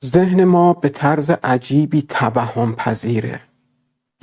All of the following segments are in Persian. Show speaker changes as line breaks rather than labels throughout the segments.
ذهن ما به طرز عجیبی توهم پذیره.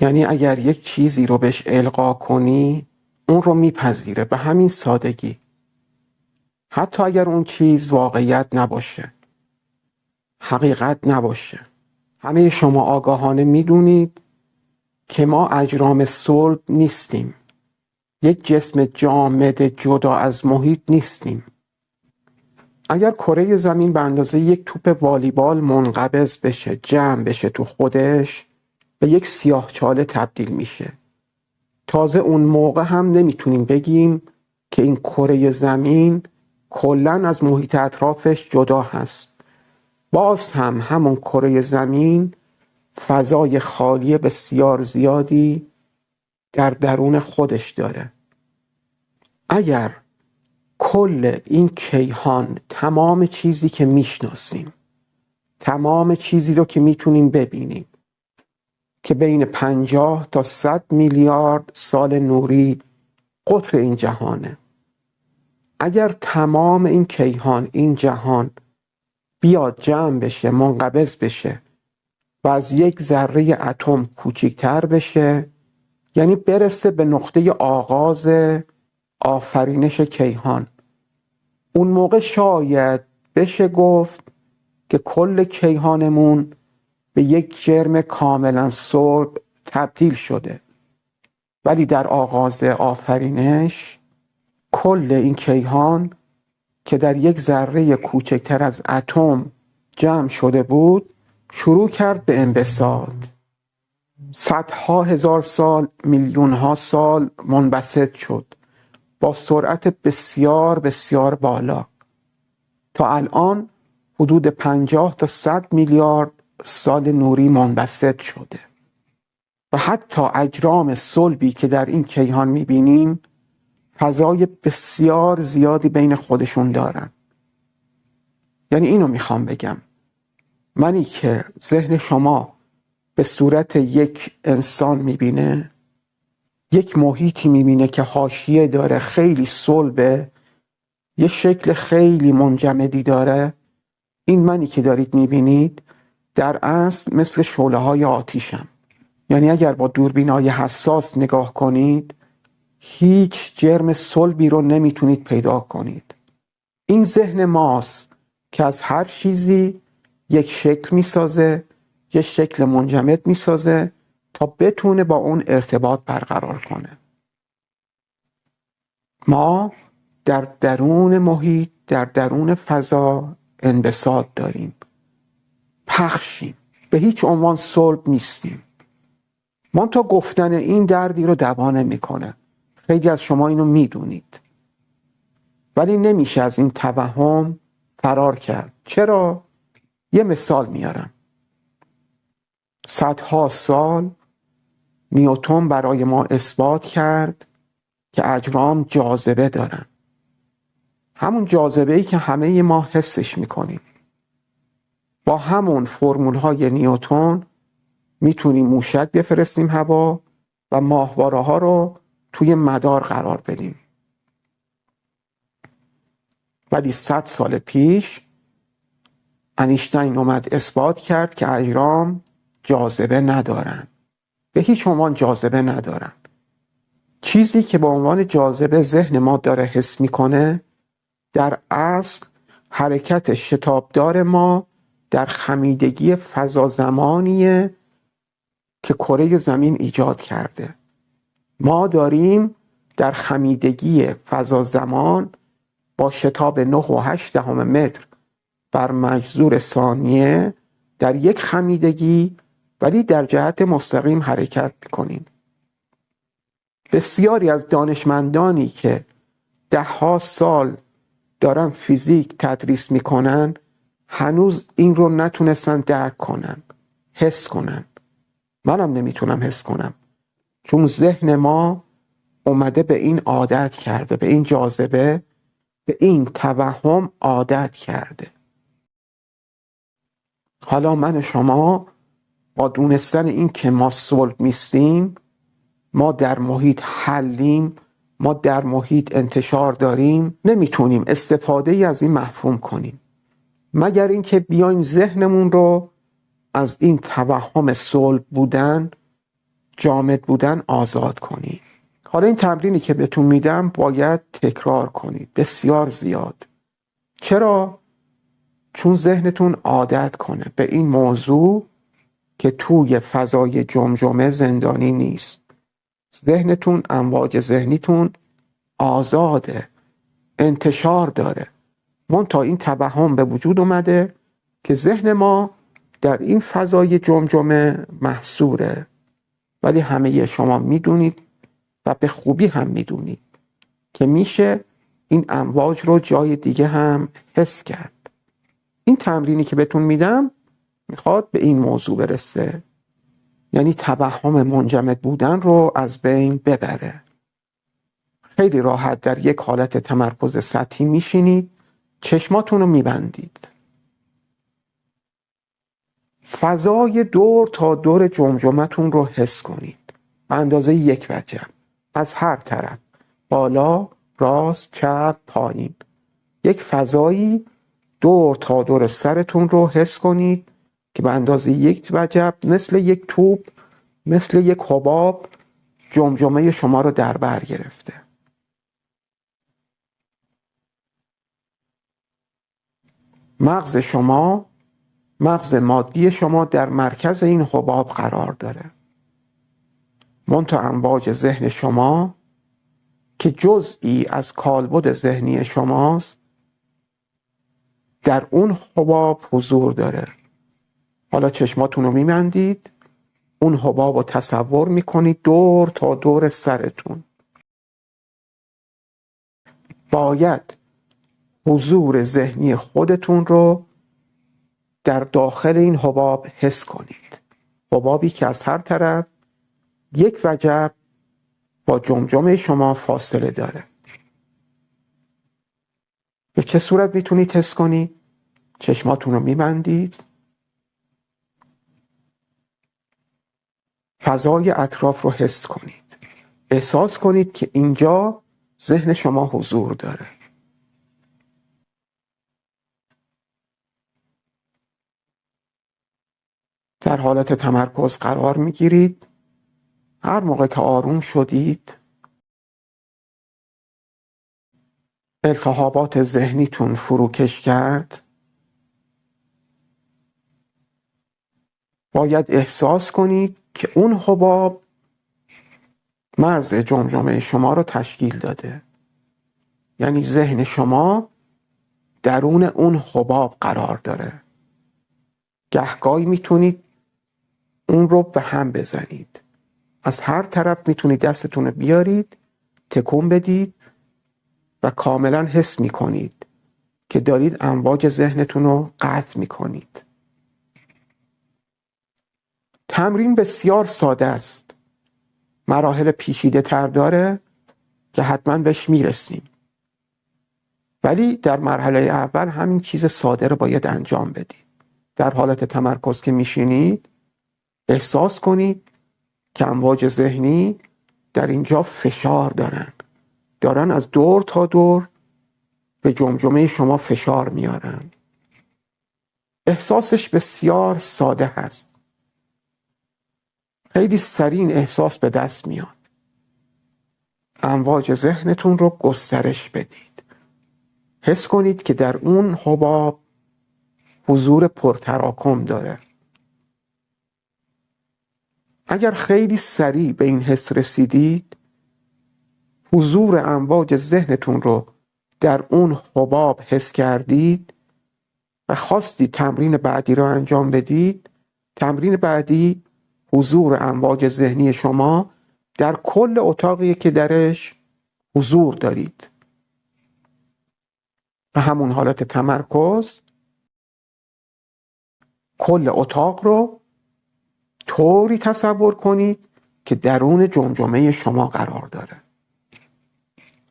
یعنی اگر یک چیزی رو بهش القا کنی اون رو میپذیره به همین سادگی، حتی اگر اون چیز واقعیت نباشه، حقیقت نباشه. همه شما آگاهانه میدونید که ما اجرام صلب نیستیم، یک جسم جامد جدا از محیط نیستیم. اگر کره زمین به اندازه یک توپ والیبال منقبض بشه، جمع بشه تو خودش، به یک سیاهچاله تبدیل میشه. تازه اون موقع هم نمیتونیم بگیم که این کره زمین کلاً از محیط اطرافش جدا هست. باز هم همون کره زمین فضای خالی بسیار زیادی در درون خودش داره. اگر کل این کیهان، تمام چیزی که میشناسیم، تمام چیزی رو که میتونیم ببینیم که بین 50 تا 100 میلیارد سال نوری قطر این جهانه، اگر تمام این کیهان، این جهان بیاد جمع بشه، منقبض بشه و از یک ذره اتم کوچکتر بشه، یعنی برسه به نقطه آغاز آفرینش کیهان، اون موقع شاید بشه گفت که کل کیهانمون به یک جرم کاملا صلب تبدیل شده. ولی در آغاز آفرینش کل این کیهان که در یک ذره کوچکتر از اتم جمع شده بود شروع کرد به انبساط. صدها هزار سال، میلیونها سال منبسط شد با سرعت بسیار بسیار بالا تا الان حدود 50 تا 100 میلیارد سال نوری منبسط شده. و حتی اجرام صلبی که در این کیهان میبینیم فضای بسیار زیادی بین خودشون دارن. یعنی اینو میخوام بگم، منی که ذهن شما به صورت یک انسان میبینه، یک محیطی میبینه که حاشیه داره، خیلی صلبه، یه شکل خیلی منجمدی داره، این منی که دارید میبینید در اصل مثل شعله‌های آتیشم. یعنی اگر با دوربینای حساس نگاه کنید هیچ جرم صلبی رو نمیتونید پیدا کنید. این ذهن ماست که از هر چیزی یک شکل میسازه، یک شکل منجمد میسازه تا بتونه با اون ارتباط برقرار کنه. ما در درون محیط، در درون فضا انبساط داریم، پخشیم، به هیچ عنوان صلب نیستیم. منتها گفتن این دردی رو دوا نمیکنه. خیلی از شما اینو میدونید، ولی نمیشه از این توهم فرار کرد. چرا؟ یه مثال میارم. صدها سال نیوتن برای ما اثبات کرد که اجرام جاذبه دارن، همون جاذبه‌ای که همه ما حسش میکنیم. با همون فرمول‌های نیوتن میتونیم موشک بفرستیم هوا و ماهواره‌ها رو توی مدار قرار بدیم. ولی 100 سال پیش انیشتین اومد اثبات کرد که اجرام جاذبه ندارن، به هیچ عنوان جاذبه ندارن. چیزی که به عنوان جاذبه ذهن ما داره حس میکنه در اصل حرکت شتابدار ما در خمیدگی فضا زمانیه که کره زمین ایجاد کرده. ما داریم در خمیدگی فضا زمان با شتاب 9.8 متر بر مجذور ثانیه در یک خمیدگی ولی در جهت مستقیم حرکت میکنیم. بسیاری از دانشمندانی که 10 سال دارن فیزیک تدریس میکنن هنوز این رو نتونستن درک کنن، حس کنن. منم نمیتونم حس کنم، چون ذهن ما اومده به این عادت کرده، به این جاذبه، به این توهم عادت کرده. حالا من و شما با دونستن این که ما صلب نیستیم، ما در محیط حلیم، ما در محیط انتشار داریم، نمیتونیم استفاده ای از این مفهوم کنیم. مگر اینکه بیایم ذهنمون رو از این توهم صلب بودن، جامد بودن آزاد کنیم. حالا این تمرینی که بهتون میدم باید تکرار کنید، بسیار زیاد. چرا؟ چون ذهنتون عادت کنه به این موضوع که توی فضای جمجمه زندانی نیست. ذهنتون، امواج ذهنیتون آزاده، انتشار داره. منتها این توهم به وجود اومده که ذهن ما در این فضای جمجمه محصوره. ولی همه شما میدونید و به خوبی هم میدونید که میشه این امواج رو جای دیگه هم حس کرد. این تمرینی که بهتون میدم میخواد به این موضوع برسه، یعنی توهم منجمد بودن رو از بین ببره. خیلی راحت در یک حالت تمرکز سطحی میشینید، چشماتون رو میبندید. فضای دور تا دور جمجمتون رو حس کنید به اندازه 1 وجب، از هر طرف، بالا، راست، چپ، پایین. یک فضایی دور تا دور سرتون رو حس کنید که به اندازه 1 وجب، مثل یک توپ، مثل یک حباب جمجمه شما رو در بر گرفته. مغز شما، مغز مادی شما در مرکز این حباب قرار داره. منتها امواج ذهن شما که جزئی از کالبد ذهنی شماست در اون حباب حضور داره. حالا چشماتون رو می‌بندید، اون حباب رو تصور میکنید دور تا دور سرتون. باید حضور ذهنی خودتون رو در داخل این حباب حس کنید. حبابی که از هر طرف 1 وجب با جمجمه شما فاصله داره. به چه صورت میتونید حس کنید؟ چشماتون رو میبندید، فضای اطراف رو حس کنید، احساس کنید که اینجا ذهن شما حضور داره. در حالت تمرکز قرار میگیرید. هر موقع که آروم شدید، التهابات ذهنیتون فروکش کرد، باید احساس کنید که اون حباب مرز جمجمه شما رو تشکیل داده. یعنی ذهن شما درون اون حباب قرار داره. گهگاهی میتونید اون رو به هم بزنید. از هر طرف میتونید دستتون رو بیارید، تکون بدید و کاملا حس میکنید که دارید امواج ذهنتون رو قطع میکنید. تمرین بسیار ساده است. مراحل پیچیده تر داره که حتما بهش میرسیم. ولی در مرحله اول همین چیز ساده رو باید انجام بدید. در حالت تمرکز که میشینید، احساس کنید که امواج ذهنی در اینجا فشار دارن از دور تا دور به جمجمه شما فشار میارن. احساسش بسیار ساده هست. خیلی سریع این احساس به دست میاد. امواج ذهنتون رو گسترش بدید. حس کنید که در اون حباب حضور پرتراکم داره. اگر خیلی سریع به این حس رسیدید، حضور امواج ذهنتون رو در اون حباب حس کردید و خواستید تمرین بعدی رو انجام بدید، تمرین بعدی حضور امواج ذهنی شما در کل اتاقی که درش حضور دارید. به همون حالت تمرکز کل اتاق رو طوری تصور کنید که درون جمجمه شما قرار داره.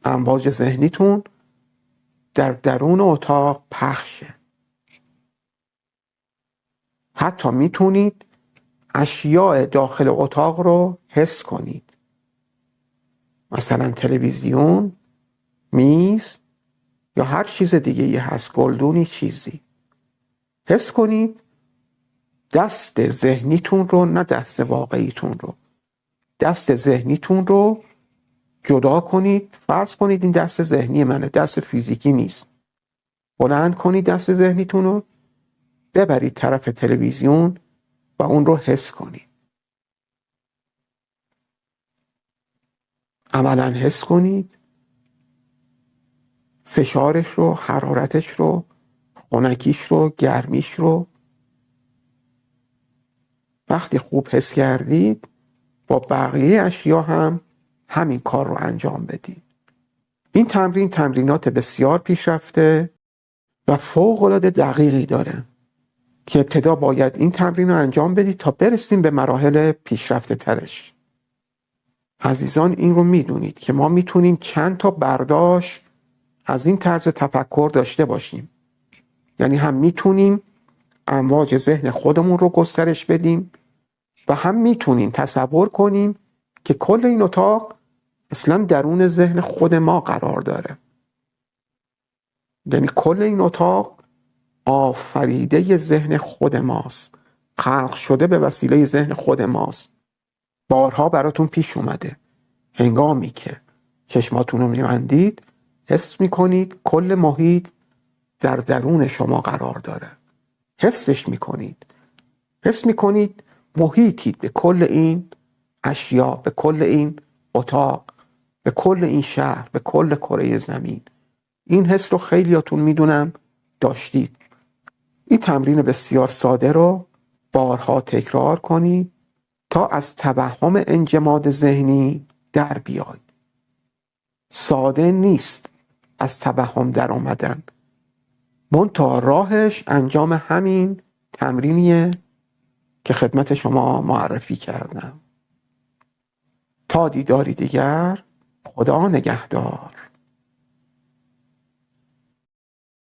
امواج ذهنیتون در درون اتاق پخشه. حتی میتونید اشیاء داخل اتاق رو حس کنید. مثلا تلویزیون، میز یا هر چیز دیگه هست، گلدونی چیزی. حس کنید دست ذهنیتون رو، نه دست واقعیتون رو، دست ذهنیتون رو جدا کنید. فرض کنید این دست ذهنی منه، دست فیزیکی نیست. بلند کنید دست ذهنیتون رو، ببرید طرف تلویزیون و اون رو حس کنید. عملاً حس کنید فشارش رو، حرارتش رو، خنکیش رو، گرمیش رو. وقتی خوب حس کردید با بقیه اشیا هم همین کار رو انجام بدید. این تمرین تمرینات بسیار پیشرفته و فوق‌العاده دقیقی داره که ابتدا باید این تمرین رو انجام بدید تا برسیم به مراحل پیشرفته ترش. عزیزان این رو میدونید که ما میتونیم چند تا برداشت از این طرز تفکر داشته باشیم. یعنی هم میتونیم امواج ذهن خودمون رو گسترش بدیم و هم میتونیم تصور کنیم که کل این اتاق اصلا درون ذهن خود ما قرار داره. یعنی کل این اتاق آفریده ذهن خود ماست، خلق شده به وسیله ذهن خود ماست. بارها براتون پیش اومده هنگامی که چشماتون رو میبندید حس میکنید کل محیط در درون شما قرار داره. حسش میکنید، حس میکنید محیطید به کل این اشیا، به کل این اتاق، به کل این شهر، به کل کره زمین. این حس رو خیلیاتون میدونم داشتید. این تمرین بسیار ساده رو بارها تکرار کنید تا از توهم انجماد ذهنی در بیاید. ساده نیست از توهم در آمدن، منتها راهش انجام همین تمرینیه که خدمت شما معرفی کردم. تا دیداری دیگر، خدا نگهدار.